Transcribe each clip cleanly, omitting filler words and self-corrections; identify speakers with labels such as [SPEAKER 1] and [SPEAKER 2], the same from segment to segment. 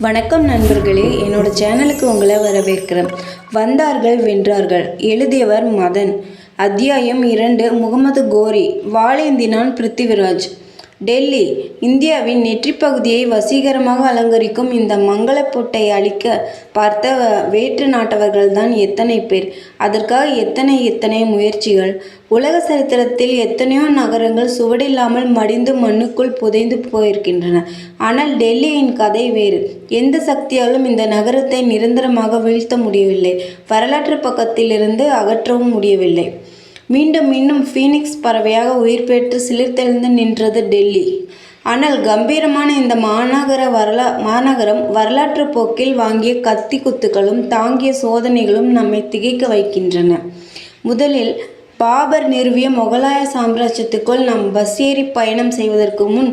[SPEAKER 1] வணக்கம் நண்பர்களே, என்னோட சேனலுக்கு உங்களை வரவேற்கிறேன். வந்தார்கள் வென்றார்கள். எழுதியவர் மதன். அத்தியாயம் 2. முகமது கோரி. வாளேந்தினான் பிருத்திவிராஜ். டெல்லி. இந்தியாவின் நெற்றிப் பகுதியை வசீகரமாக அலங்கரிக்கும் இந்த மங்களப் பொட்டை அழிக்க பார்த்த வேற்று நாட்டவர்கள்தான் எத்தனை பேர்! அதற்காக எத்தனை முயற்சிகள்! உலக சரித்திரத்தில் எத்தனையோ நகரங்கள் சுவடில்லாமல் மடிந்து மண்ணுக்குள் புதைந்து போயிருக்கின்றன. ஆனால் டெல்லியின் கதை வேறு. எந்த சக்தியாலும் இந்த நகரத்தை நிரந்தரமாக வீழ்த்த முடியவில்லை. வரலாற்று பக்கத்திலிருந்து அகற்றவும் முடியவில்லை. மீண்டும் ஃபீனிக்ஸ் பறவையாக உயிர் பெற்று சிலிர்த்தெழுந்து நின்றது டெல்லி. ஆனால் கம்பீரமான இந்த மாநகரம் வரலாற்று போக்கில் வாங்கிய கத்தி குத்துக்களும் தாங்கிய சோதனைகளும் நம்மை திகைக்க வைக்கின்றன. முதலில் பாபர் நிறுவிய முகலாய சாம்ராஜ்யத்துக்குள் நாம் பஸ் ஏறி பயணம் செய்வதற்கு முன்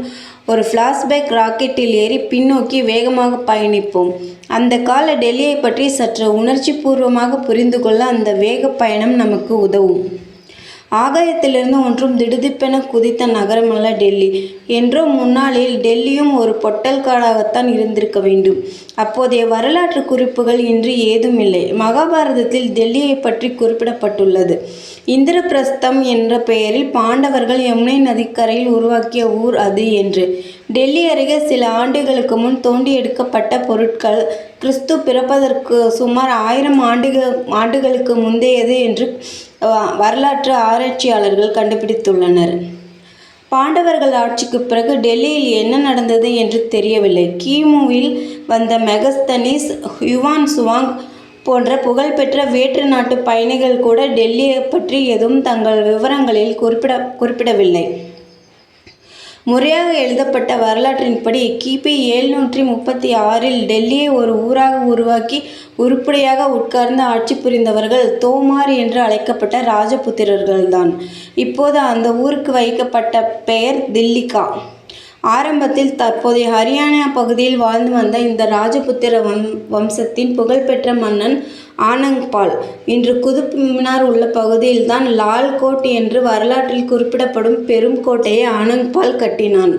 [SPEAKER 1] ஒரு ஃப்ளாஷ்பேக் ராக்கெட்டில் ஏறி பின்னோக்கி வேகமாக பயணிப்போம். அந்த கால டெல்லியை பற்றி சற்று உணர்ச்சி பூர்வமாக புரிந்து கொள்ள அந்த வேக பயணம் நமக்கு உதவும். ஆகாயத்திலிருந்து ஒன்றும் திடுதிப்பென குதித்த நகரமல்ல டெல்லி. என்றோ முன்னாளில் டெல்லியும் ஒரு பொட்டல்காடாகத்தான் இருந்திருக்க வேண்டும். அப்போதைய வரலாற்று குறிப்புகள் இன்று ஏதும் இல்லை. மகாபாரதத்தில் டெல்லியை பற்றி குறிப்பிடப்பட்டுள்ளது. இந்திரபிரஸ்தம் என்ற பெயரில் பாண்டவர்கள் யமுனை நதிக்கரையில் உருவாக்கிய ஊர் அது என்று. டெல்லி அருகே சில ஆண்டுகளுக்கு முன் தோண்டி எடுக்கப்பட்ட பொருட்கள் கிறிஸ்து பிறப்பதற்கு சுமார் 1000 ஆண்டுகளுக்கு முந்தையது என்று வரலாற்று ஆராய்ச்சியாளர்கள் கண்டுபிடித்துள்ளனர். பாண்டவர்கள் ஆட்சிக்கு பிறகு டெல்லியில் என்ன நடந்தது என்று தெரியவில்லை. கிமுவில் வந்த மெகஸ்தனிஸ், யுவான் சுவாங் போன்ற புகழ்பெற்ற வேற்று நாட்டு பயணிகள் கூட டெல்லியை பற்றி எதுவும் தங்கள் விவரங்களில் குறிப்பிடவில்லை. முறையாக எழுதப்பட்ட வரலாற்றின்படி கிபி 736 டெல்லியை ஒரு ஊராக உருவாக்கி உருப்படியாக உட்கார்ந்து ஆட்சி புரிந்தவர்கள் தோமார் என்று அழைக்கப்பட்ட ராஜபுத்திரர்கள்தான். இப்போது அந்த ஊருக்கு வைக்கப்பட்ட பெயர் தில்லிகா. ஆரம்பத்தில் தற்போதைய ஹரியானா பகுதியில் வாழ்ந்து வந்த இந்த ராஜபுத்திர வம்சத்தின் புகழ்பெற்ற மன்னன் ஆனங்பால் இன்று குதுப் மினார் உள்ள பகுதியில்தான் லால் கோட் என்று வரலாற்றில் குறிப்பிடப்படும் பெரும் கோட்டையை ஆனங்பால் கட்டினான்.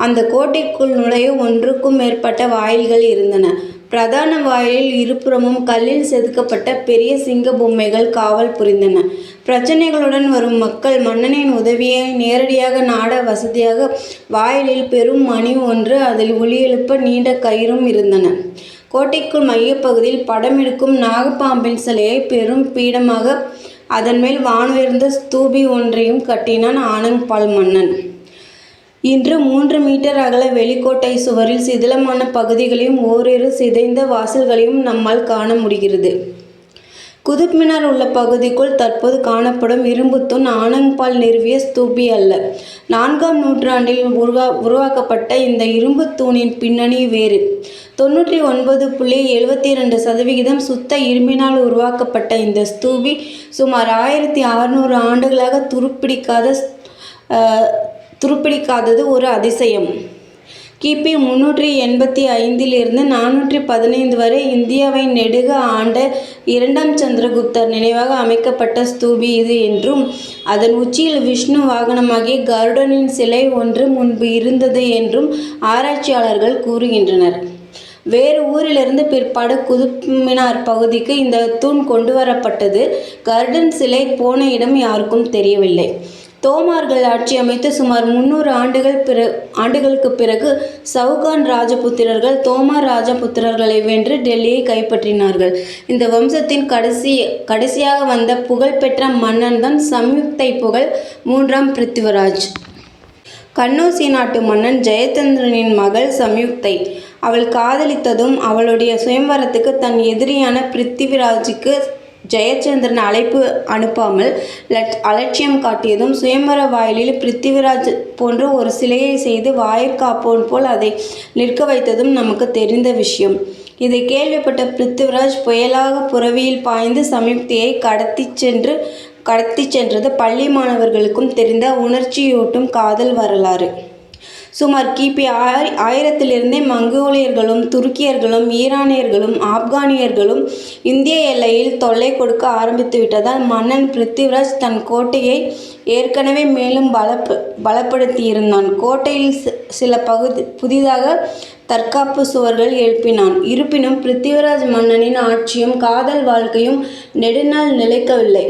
[SPEAKER 1] அந்த கோட்டைக்குள் நுழைய 1க்கும் மேற்பட்ட வாயில்கள் இருந்தன. பிரதான வாயிலில் இருபுறமும் கல்லில் செதுக்கப்பட்ட பெரிய சிங்க பொம்மைகள் காவல் புரிந்தன. பிரச்சனைகளுடன் வரும் மக்கள் மன்னனின் உதவியை நேரடியாக நாட வசதியாக வாயிலில் பெரும் மணி ஒன்று, அதில் ஒலி எழுப்ப நீண்ட கயிறும் இருந்தன. கோட்டைக்குள் மையப்பகுதியில் படம் எடுக்கும் நாகப்பாம்பின் சிலையை பெரும் பீடமாக அதன் மேல் வானுயர்ந்த ஸ்தூபி ஒன்றையும் கட்டினான் ஆனங்பால் மன்னன். இன்று 3 மீட்டர் அகல வெளிக்கோட்டை சுவரில் சிதிலமான பகுதிகளையும் ஓரிரு சிதைந்த வாசல்களையும் நம்மால் காண முடிகிறது. குதுப் மினார் உள்ள பகுதிக்குள் தற்போது காணப்படும் இரும்புத்தூண் ஆனங்பால் நிறுவிய ஸ்தூபி அல்ல. 4ஆம் நூற்றாண்டில் உருவாக்கப்பட்ட இந்த இரும்பு தூணின் பின்னணி வேறு. 99.72% சுத்த இரும்பினால் உருவாக்கப்பட்ட இந்த ஸ்தூபி சுமார் 1600 ஆண்டுகளாக துருப்பிடிக்காதது ஒரு அதிசயம். கிபி 385 415 வரை இந்தியாவை நெடுக ஆண்ட 2ஆம் சந்திரகுப்தர் நினைவாக அமைக்கப்பட்ட ஸ்தூபி இது என்றும், அதன் உச்சியில் விஷ்ணு வாகனமாகிய கருடனின் சிலை ஒன்று முன்பு இருந்தது என்றும் ஆராய்ச்சியாளர்கள் கூறுகின்றனர். வேறு ஊரிலிருந்து பிற்பாடு குதுப் மினார் பகுதிக்கு இந்த தூண் கொண்டு வரப்பட்டது. கருடன் சிலை போன இடம் யாருக்கும் தெரியவில்லை. தோமார்கள் ஆட்சி அமைத்து சுமார் 300 ஆண்டுகளுக்கு பிறகு சவுகான் ராஜபுத்திரர்கள் தோமார் ராஜபுத்திரர்களை வென்று டெல்லியை கைப்பற்றினார்கள். இந்த வம்சத்தின் கடைசியாக வந்த புகழ்பெற்ற மன்னன் தான் சம்யுக்தை புகழ் 3ஆம் பிருத்திவிராஜ். கன்னௌசி நாட்டு மன்னன் ஜெயச்சந்திரனின் மகள் சம்யுக்தை. அவள் காதலித்ததும் அவளுடைய சுயம்வரத்துக்கு தன் எதிரியான பிருத்திவிராஜுக்கு ஜெயச்சந்திரன் அழைப்பு அனுப்பாமல் அலட்சியம் காட்டியதும் சுயம்வர வாயிலில் பிருத்திவிராஜ் போன்ற ஒரு சிலையை செய்து வாயிற்காப்போன் போல் அதை நிற்க வைத்ததும் நமக்கு தெரிந்த விஷயம். இதை கேள்விப்பட்ட பிருத்திவிராஜ் புயலாக புரவியில் பாய்ந்து சம்யுக்தியை கடத்தி சென்றது பள்ளி மாணவர்களுக்கும் தெரிந்த உணர்ச்சியூட்டும் காதல் வரலாறு. சுமார் கிபி 1000 மங்கோலியர்களும் துருக்கியர்களும் ஈரானியர்களும் ஆப்கானியர்களும் இந்திய எல்லையில் தொல்லை கொடுக்க ஆரம்பித்து விட்டதால் மன்னன் பிருத்திவிராஜ் தன் கோட்டையை ஏற்கனவே மேலும் பலப்படுத்தியிருந்தான். கோட்டையில் சில புதிதாக தற்காப்பு சுவர்கள் எழுப்பினான். இருப்பினும் பிருத்திவிராஜ் மன்னனின் ஆட்சியும் காதல் வாழ்க்கையும் நெடுநாள் நிலைக்கவில்லை.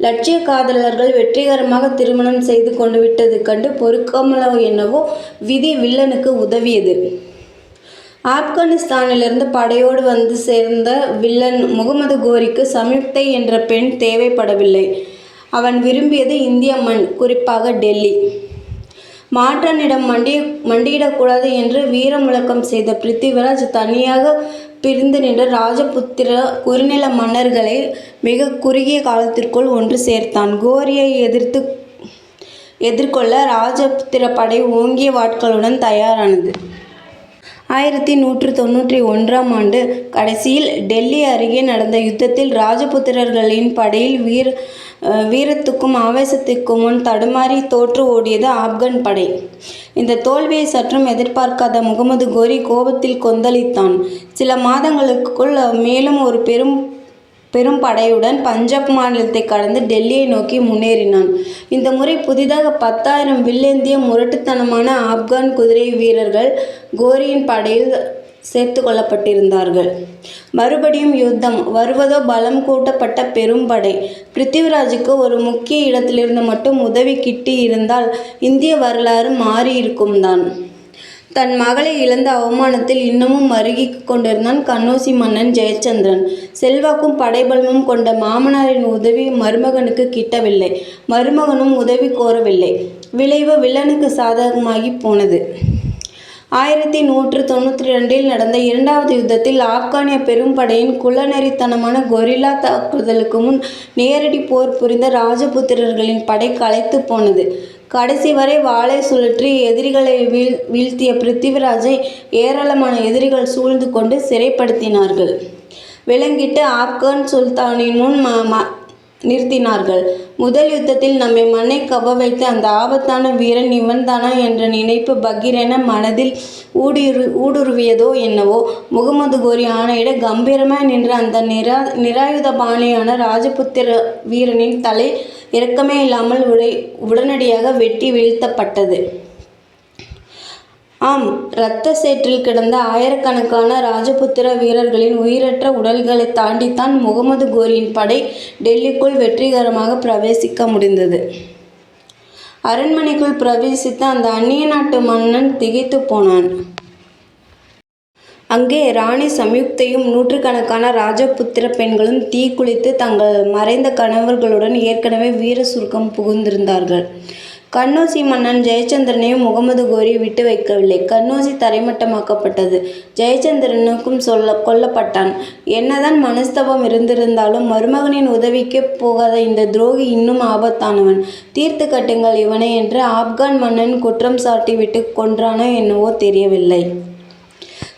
[SPEAKER 1] லட்சிய காதலர்கள் வெற்றிகரமாக திருமணம் செய்து கொண்டு விட்டது கண்டு பொறுக்காமலோ என்னவோ விதி வில்லனுக்கு உதவியது. ஆப்கானிஸ்தானிலிருந்து படையோடு வந்து சேர்ந்த வில்லன் முகமது கோரிக்கு சம்யுக்தை என்ற பெண் தேவைப்படவில்லை. அவன் விரும்பியது இந்திய மண், குறிப்பாக டெல்லி. மாற்றனிடம் மண்டியிடக்கூடாது என்று வீர முழக்கம் செய்த பிருத்திவிராஜ் தனியாக பிரிந்து நின்ற ராஜபுத்திர குறுநில மன்னர்களை மிக குறுகிய காலத்திற்குள் ஒன்று சேர்த்தான். கோரியை எதிர்கொள்ள ராஜபுத்திர படை ஓங்கிய வாட்களுடன் தயாரானது. 1191ஆம் ஆண்டு கடைசியில் டெல்லி அருகே நடந்த யுத்தத்தில் ராஜபுத்திரர்களின் படையில் வீரத்துக்கும் ஆவேசத்துக்கும் முன் தடுமாறி தோற்று ஓடியது ஆப்கான் படை. இந்த தோல்வியை சற்றும் எதிர்பார்க்காத முகமது கோரி கோபத்தில் கொந்தளித்தான். சில மாதங்களுக்குள் மேலும் ஒரு பெரும் படையுடன் பஞ்சாப் மாநிலத்தை கடந்து டெல்லியை நோக்கி முன்னேறினான். இந்த முறை புதிதாக 10,000 வில்லேந்திய முரட்டுத்தனமான ஆப்கான் குதிரை வீரர்கள் கோரியின் படையில் சேர்த்து கொள்ளப்பட்டிருந்தார்கள். மறுபடியும் யுத்தம். வருவதோ பலம் கூட்டப்பட்ட பெரும்படை. பிருத்திவிராஜுக்கு ஒரு முக்கிய இடத்திலிருந்து மட்டும் உதவி கிட்டி இருந்தால் இந்திய வரலாறு மாறியிருக்கும் தான். தன் மகளை இழந்த அவமானத்தில் இன்னமும் மருகி கொண்டிருந்தான் கன்னௌசி மன்னன் ஜெயச்சந்திரன். செல்வாக்கும் படைபலமும் கொண்ட மாமனாரின் உதவி மருமகனுக்கு கிட்டவில்லை. மருமகனும் உதவி கோரவில்லை. விளைவு வில்லனுக்கு சாதகமாகி போனது. 1192இல் நடந்த இரண்டாவது யுத்தத்தில் ஆப்கானிய பெரும்படையின் குலநெறித்தனமான கொரில்லா தாக்குதலுக்கு முன் நேரடி போர் புரிந்த ராஜபுத்திரர்களின் படை களைத்து போனது. கடைசி வரை வாளை சுழற்றி எதிரிகளை வீழ்த்திய பிருத்திவிராஜை ஏராளமான எதிரிகள் சூழ்ந்து கொண்டு சிறைப்படுத்தினார்கள். விலங்கிட்டு ஆப்கான் சுல்தானின் முன் நிறுத்தினார்கள். முதல் யுத்தத்தில் நம்மை மண்ணை கவ்வ வைத்த அந்த ஆபத்தான வீரன் இவன்தானா என்ற நினைப்பு பகீரென மனதில் ஊடுருவியதோ என்னவோ. முகமது கோரி ஆணையிட கம்பீரமாய் நின்ற அந்த நிராயுதபாணியான ராஜபுத்திர வீரனின் தலை இரக்கமே இல்லாமல் உடனடியாக வெட்டி வீழ்த்தப்பட்டது. ஆம், இரத்த சேற்றில் கிடந்த ஆயிரக்கணக்கான ராஜபுத்திர வீரர்களின் உயிரற்ற உடல்களை தாண்டித்தான் முகமது கோரியின் படை டெல்லிக்குள் வெற்றிகரமாக பிரவேசிக்க முடிந்தது. அரண்மனைக்குள் பிரவேசித்த அந்த அந்நிய நாட்டு மன்னன் திகைத்து போனான். அங்கே ராணி சம்யுக்தையும் நூற்றுக்கணக்கான ராஜபுத்திர பெண்களும் தீக்குளித்து தங்கள் மறைந்த கணவர்களுடன் ஏற்கனவே வீர சுருக்கம் புகுந்திருந்தார்கள். கன்னௌசி மன்னன் ஜெயச்சந்திரனையும் முகமது கோரி விட்டு வைக்கவில்லை. கன்னௌசி தரைமட்டமாக்கப்பட்டது. ஜெயச்சந்திரனுக்கும் கொல்லப்பட்டான். என்னதான் மனஸ்தபம் இருந்திருந்தாலும் மருமகனின் உதவிக்கு போகாத இந்த துரோகி இன்னும் ஆபத்தானவன். தீர்த்து கட்டுங்கள் இவனை என்று ஆப்கான் மன்னன் குற்றம் சாட்டி விட்டு கொன்றானோ என்னவோ தெரியவில்லை.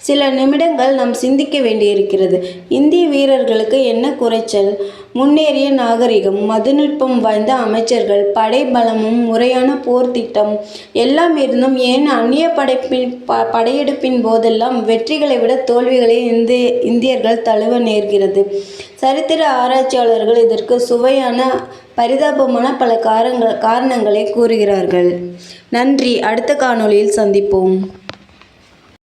[SPEAKER 1] சில நிமிடங்கள் நாம் சிந்திக்க வேண்டியிருக்கிறது. இந்திய வீரர்களுக்கு என்ன குறைச்சல்? முன்னேறிய நாகரிகம், மதுநுட்பம் வாய்ந்த அமைச்சர்கள், படை பலமும் முறையான போர் திட்டம் எல்லாம் இருந்தும் ஏன் அந்நிய படையெடுப்பின் போதெல்லாம் வெற்றிகளை விட தோல்விகளை இந்தியர்கள் தழுவ நேர்கிறது? சரித்திர ஆராய்ச்சியாளர்கள் இதற்கு சுவையான பரிதாபமான பல காரணங்களை கூறுகிறார்கள். நன்றி. அடுத்த காணொளியில் சந்திப்போம்.